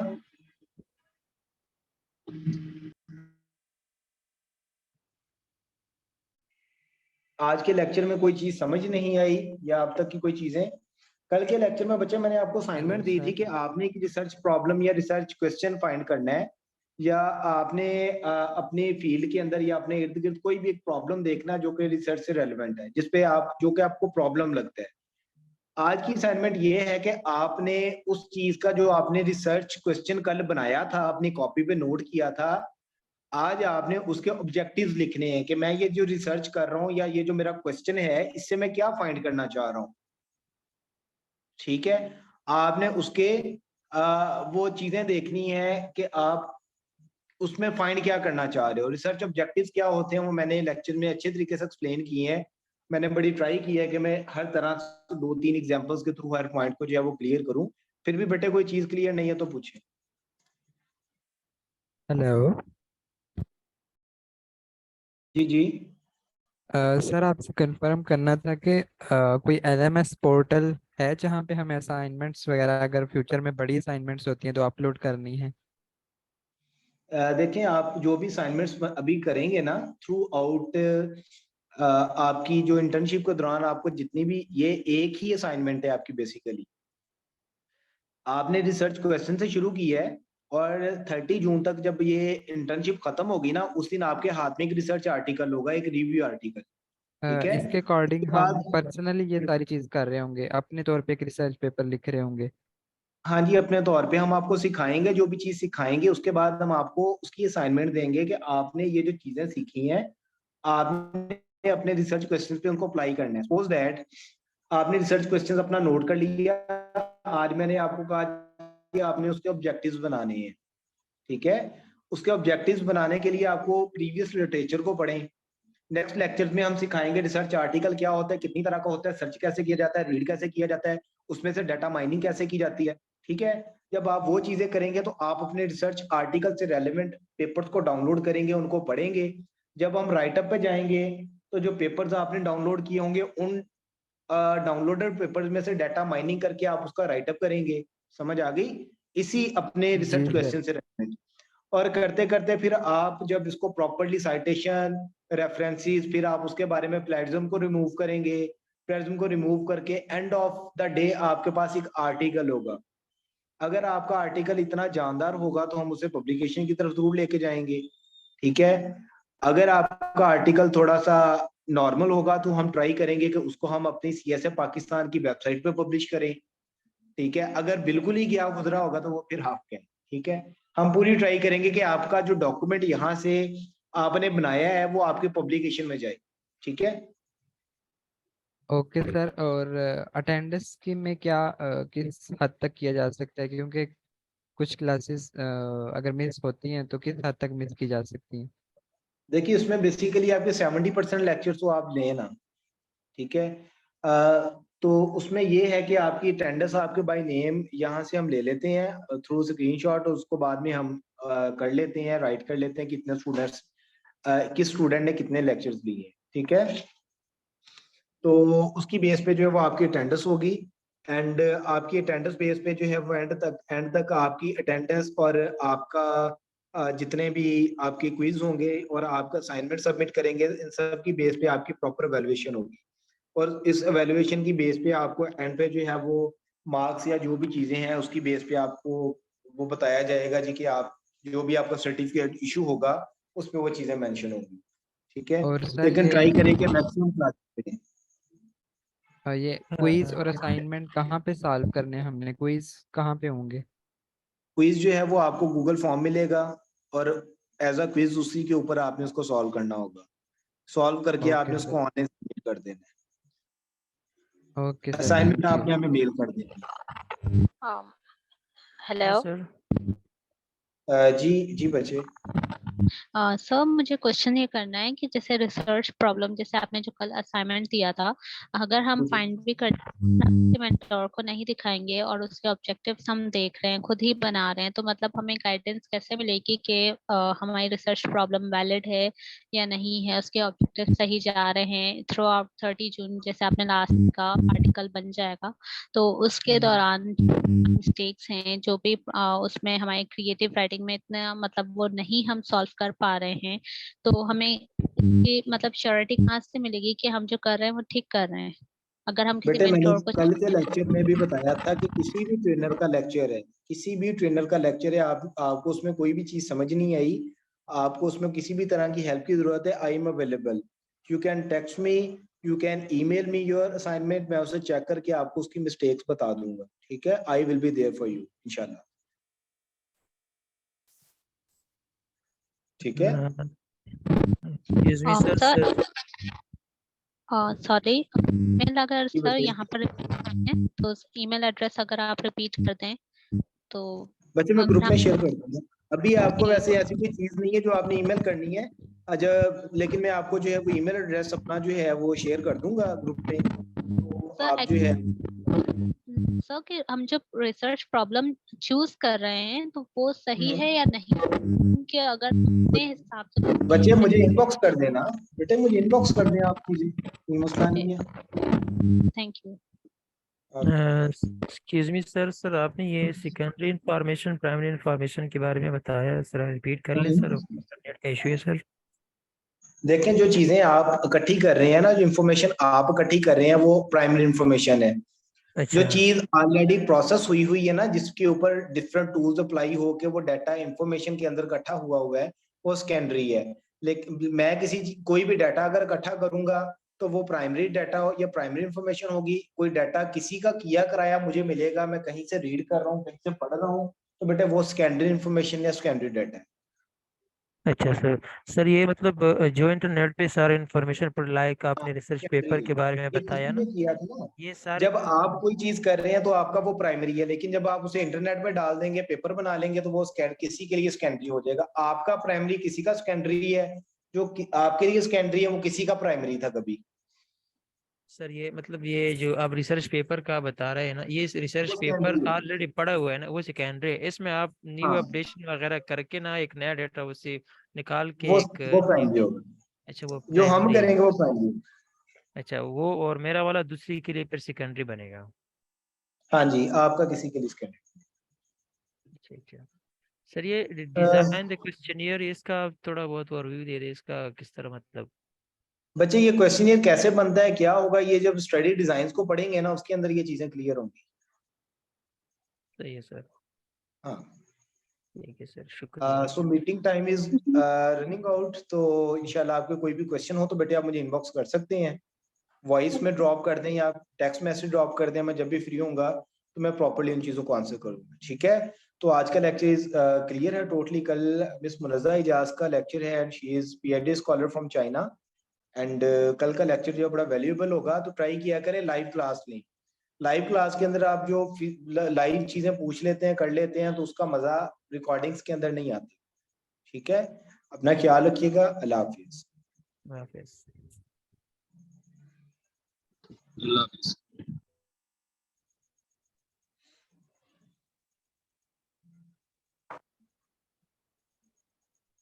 आज के लेक्चर में कोई चीज समझ नहीं आई या अब तक की कोई चीजें? कल के लेक्चर में बच्चे मैंने आपको असाइनमेंट दी थी कि आपने एक रिसर्च प्रॉब्लम या रिसर्च क्वेश्चन फाइंड करना है, या आपने अपने फील्ड के अंदर या अपने इर्द गिर्द कोई भी एक प्रॉब्लम देखना जो कि रिसर्च से रेलेवेंट है, जिसपे आप जो कि आपको प्रॉब्लम लगता है। आज की असाइनमेंट ये है कि आपने उस चीज का जो आपने रिसर्च क्वेश्चन कल बनाया था, अपनी कॉपी पे नोट किया था, आज आपने उसके ऑब्जेक्टिव्स लिखने हैं कि मैं ये जो रिसर्च कर रहा हूँ या ये जो मेरा क्वेश्चन है इससे मैं क्या फाइंड करना चाह रहा हूँ। ठीक है, आपने उसके वो चीजें देखनी है कि आप उसमें फाइंड क्या करना चाह रहे हो। रिसर्च ऑब्जेक्टिव्स क्या होते हैं वो मैंने लेक्चर में अच्छे तरीके से एक्सप्लेन किए हैं। मैंने बड़ी ट्राई की है कि मैं हर तरह से 2-3 एग्जांपल्स के थ्रू हर पॉइंट को जो है वो क्लियर करूं। फिर भी बेटे कोई चीज क्लियर नहीं है तो पूछे। हेलो जी जी। सर, आपसे कंफर्म करना था कि कोई एलएमएस पोर्टल है जहाँ पे हम असाइनमेंट्स वगैरह, अगर फ्यूचर में बड़ी असाइनमेंट्स होती हैं तो अपलोड करनी है। देखें, आप जो भी असाइनमेंट्स अभी करेंगे ना थ्रू आउट आपकी जो इंटर्नशिप के दौरान, आपको जितनी भी, ये एक ही असाइनमेंट है आपकी बेसिकली। आपने रिसर्च क्वेश्चन से शुरू की है और 30 जून तक जब ये इंटर्नशिप खत्म होगी ना, उस दिन आपके हाथ में एक रिसर्च आर्टिकल होगा, एक रिव्यू आर्टिकल। ठीक है, इसके अकॉर्डिंग उसके हम बाद पर्सनली ये सारी चीज़ कर रहे होंगे, अपने तौर पे एक रिसर्च पेपर लिख रहे होंगे। हाँ जी, अपने तौर पे हम आपको सिखाएंगे, जो भी चीज सिखाएंगे उसके बाद हम आपको उसकी असाइनमेंट देंगे कि आपने ये जो चीजें सीखी हैं आपने अपने रिसर्च क्वेश्चन पे उनको अप्लाई करना है। सपोज दैट आपने रिसर्च क्वेश्चन अपना नोट कर लिया, आज मैंने आपको कहा कि आपने उसके ऑब्जेक्टिव्स बनाने हैं। ठीक है, उसके ऑब्जेक्टिव्स बनाने के लिए आपको प्रीवियस लिटरेचर को पढ़ें। नेक्स्ट लेक्चर में हम सिखाएंगे रिसर्च आर्टिकल क्या होता है, कितनी तरह का होता है, सर्च कैसे किया जाता है, रीड कैसे किया जाता है, उसमें से डाटा माइनिंग कैसे की जाती है। ठीक है, जब आप वो चीजें करेंगे तो आप अपने रिसर्च आर्टिकल से रेलेवेंट पेपर्स को डाउनलोड करेंगे, उनको पढ़ेंगे। जब हम राइटअप पे जाएंगे तो जो पेपर्स आपने डाउनलोड किए होंगे उन डाउनलोडेड पेपर्स में से डाटा माइनिंग करके आप उसका राइटअप करेंगे। समझ आ गई? इसी अपने जी रिसर्च सर। क्वेश्चन से रेलेवेंट। और करते करते फिर आप जब इसको प्रॉपरली साइटेशन, रेफरेंसेस, फिर आप उसके बारे में प्लेजम को रिमूव करेंगे। प्लेजम को रिमूव करके एंड ऑफ द डे आपके पास एक आर्टिकल होगा। अगर आपका आर्टिकल इतना जानदार होगा तो हम उसे पब्लिकेशन की तरफ जरूर लेके जाएंगे। ठीक है, अगर आपका आर्टिकल थोड़ा सा नॉर्मल होगा तो हम ट्राई करेंगे कि उसको हम अपनी सीएसएफ पाकिस्तान की वेबसाइट पे पब्लिश करें। ठीक है, अगर बिल्कुल ही गया गुजरा होगा तो वो फिर हाफ कैन। ठीक है, हम पूरी ट्राई करेंगे कि आपका जो डॉक्यूमेंट यहाँ से आपने बनाया है वो आपके पब्लिकेशन में जाए। ठीक है, ओके सर, और अटेंडेंस की में क्या किस हद तक किया जा सकता है, क्योंकि कुछ क्लासेस अगर मिस होती हैं तो किस हद तक मिस की जा सकती हैं। देखिए उसमें बेसिकली आपके 70% लेक्चर तो आप लें ना। ठीक है, तो उसमें ये है कि आपकी अटेंडेंस आपके बाय नेम यहाँ से हम ले लेते हैं थ्रू स्क्रीनशॉट, और उसको बाद में हम कर लेते हैं, राइट कर लेते हैं कितने स्टूडेंट्स, किस स्टूडेंट ने कितने लेक्चर्स लिए। ठीक है, तो उसकी बेस पे जो है वो आपकी अटेंडेंस होगी। एंड आपकी अटेंडेंस बेस पे जो है वो एंड तक आपकी अटेंडेंस और आपका जितने भी आपके क्विज होंगे और आपका असाइनमेंट सबमिट करेंगे, इन सब की बेस पे आपकी प्रॉपर एवेल्युएशन होगी। और इस एवेल्युएशन की बेस पे आपको एंड पे जो है वो मार्क्स या जो भी चीजें हैं उसकी बेस पे आपको वो बताया जाएगा जी कि आप जो भी आपका सर्टिफिकेट इशू होगा उस पे वो चीजें मेंशन होंगी। ठीक है, और सर लेकिन ट्राई करें कि मैक्सिमम क्लास करें। ये क्विज और असाइनमेंट कहाँ पे सॉल्व करने हैं, हमने क्विज कहाँ पे होंगे। क्विज जो है वो आपको गूगल फॉर्म मिलेगा और एज अ क्विज उसी के ऊपर आपने उसको सॉल्व करना होगा। सॉल्व करके ओके आपने सर। उसको ऑनलाइन सबमिट कर देना ओके है। Sir, assignment thank you. आपने हमें मेल कर देना हेलो। सर। है। जी जी बच्चे। सर मुझे क्वेश्चन ये करना है कि जैसे रिसर्च प्रॉब्लम, जैसे आपने जो कल असाइनमेंट दिया था, अगर हम फाइंड भी करते मेंटोर को नहीं दिखाएंगे और उसके ऑब्जेक्टिव्स हम देख रहे हैं, खुद ही बना रहे हैं, तो मतलब हमें गाइडेंस कैसे मिलेगी कि हमारी रिसर्च प्रॉब्लम वैलिड है या नहीं है, उसके ऑब्जेक्टिव सही जा रहे हैं थ्रू आउट 30 जून, जैसे आपने लास्ट का आर्टिकल बन जाएगा, तो उसके दौरान मिस्टेक्स हैं जो भी उसमें हमारे क्रिएटिव राइटिंग में इतना मतलब वो नहीं हम सॉल्व कर पा रहे हैं, तो हमें ये मतलब श्योरिटी कहाँ से मिलेगी कि हम जो कर रहे हैं वो ठीक कर रहे हैं, अगर हम किसी बेटे मैंने मेंटोर को कल के लेक्चर में भी बताया था कि किसी भी ट्रेनर का लेक्चर है, किसी भी ट्रेनर का लेक्चर है, आपको उसमें कोई भी चीज समझ नहीं आई, आपको उसमें किसी भी तरह की हेल्प की जरूरत है, I am available, you can text me, you can email me your assignment, मैं उसे चेक करके आपको उसकी मिस्टेक्स बता दूंगा, ठीक है, I will be there for you इंशाल्लाह, ठीक है। Excuse me, sir. Sir sorry, email अगर जी सर बताइए। यहाँ पर repeat करते हैं, तो ईमेल एड्रेस अगर आप रिपीट कर दें तो बच्चे मैं अगर ग्रुप में हम शेयर कर दूंगा, अभी आपको वैसे ऐसी कोई चीज नहीं है जो आपने ईमेल करनी है, अच्छा, लेकिन मैं आपको जो है वो ईमेल एड्रेस अपना जो है वो शेयर कर दूंगा ग्रुप में, तो सर आप जो है सर कि हम जो रिसर्च प्रॉब्लम चूज कर रहे हैं तो वो सही है या नहीं, क्योंकि अगर अपने हिसाब से बच्चे मुझे इनबॉक्स कर देना, बेटे मुझे इनबॉक्स कर दें आप, मुझे कोई मसला नहीं है। Thank you. Excuse me, sir. Sir आपने ये सेकेंडरी इंफॉर्मेशन प्राइमरी इंफॉर्मेशन के बारे में बताया, सर रिपीट कर लें सर, इंटरनेट का इशू है सर। देखें जो चीजें आप इकट्ठी कर रहे हैं ना, जो इन्फॉर्मेशन आप इकट्ठी कर रहे हैं वो प्राइमरी इंफॉर्मेशन है, जो अच्छा चीज ऑलरेडी प्रोसेस हुई हुई है ना, जिसके ऊपर डिफरेंट टूल्स अप्लाई होके वो डाटा इंफॉर्मेशन के अंदर इकट्ठा हुआ है, वो सेकेंडरी है। लेकिन मैं कोई भी डाटा अगर इकट्ठा करूंगा तो वो प्राइमरी डाटा या प्राइमरी इंफॉर्मेशन होगी, कोई डाटा किसी का किया कराया मुझे मिलेगा, मैं कहीं से रीड कर रहा हूँ, कहीं से पढ़ रहा हूँ, तो बेटे वो सेकेंडरी इंफॉर्मेशन या सेकेंडरी डाटा है। अच्छा सर। सर ये मतलब जो इंटरनेट पे सारे इंफॉर्मेशन पर लाइक आपने रिसर्च पेपर के बारे में ये बताया किसी ना, ने किया था ना, ये सारे जब आप कोई चीज कर रहे हैं तो आपका वो प्राइमरी है, लेकिन जब आप उसे इंटरनेट पे डाल देंगे, पेपर बना लेंगे, तो वो किसी के लिए सेकेंडरी हो जाएगा, आपका प्राइमरी किसी का सेकेंडरी है, जो आपके लिए सेकेंडरी है वो किसी का प्राइमरी था कभी, सर ये मतलब ये जो आप रिसर्च पेपर का बता रहे हैं ना, ये रिसर्च वो पेपर सेकेंडरी है। ऑलरेडी पड़ा हुआ है ना, वो सेकेंडरी है, इसमें आप न्यू हाँ अपडेशन वगैरह करके ना एक नया डेटा उसे निकाल के वो एक वो न्यू। प्राइमरी होगा, अच्छा वो जो हम प्राइमरी। करेंगे वो प्राइमरी। अच्छा वो, और मेरा वाला दूसरी के लिए फिर सेकेंडरी बनेगा। हाँ जी, आपका किसी के लिए सेकेंडरी। अच्छा अच्छा। सर ये डिजाइन द क्वेश्चनियर, इसका थोड़ा बहुत ओवरव्यू दे दे, इसका किस तरह मतलब। बच्चे ये क्वेश्चनियर कैसे बनता है, क्या होगा, ये जब स्टडी डिजाइन को पढ़ेंगे ना उसके अंदर ये चीजें क्लियर होंगी। सही है सर। हाँ, ठीक है सर, शुक्रिया। So meeting time is running out, तो इंशाल्लाह आपके कोई भी क्वेश्चन हो तो बेटे आप मुझे इनबॉक्स कर सकते हैं, वॉइस में ड्रॉप कर दें या टेक्स्ट मैसेज ड्रॉप कर दें, मैं जब भी फ्री होऊंगा तो मैं प्रॉपर्ली उन चीज़ों को आंसर करूंगा, ठीक है। तो आज का लेक्चर इज क्लियर है टोटली, कल मिस मुनज़्ज़ा इजाज का लेक्चर है and she is PhD scholar from China, and कल का लेक्चर जो है बड़ा वैल्यूएबल होगा, तो ट्राई किया करें लाइव क्लास लें, लाइव क्लास के अंदर आप जो लाइव चीजें पूछ लेते हैं कर लेते हैं तो उसका मजा रिकॉर्डिंग्स के अंदर नहीं आता, ठीक है। अपना ख्याल रखिएगा, अल्लाह हाफिज। हाफिज। अल्लाह हाफिज।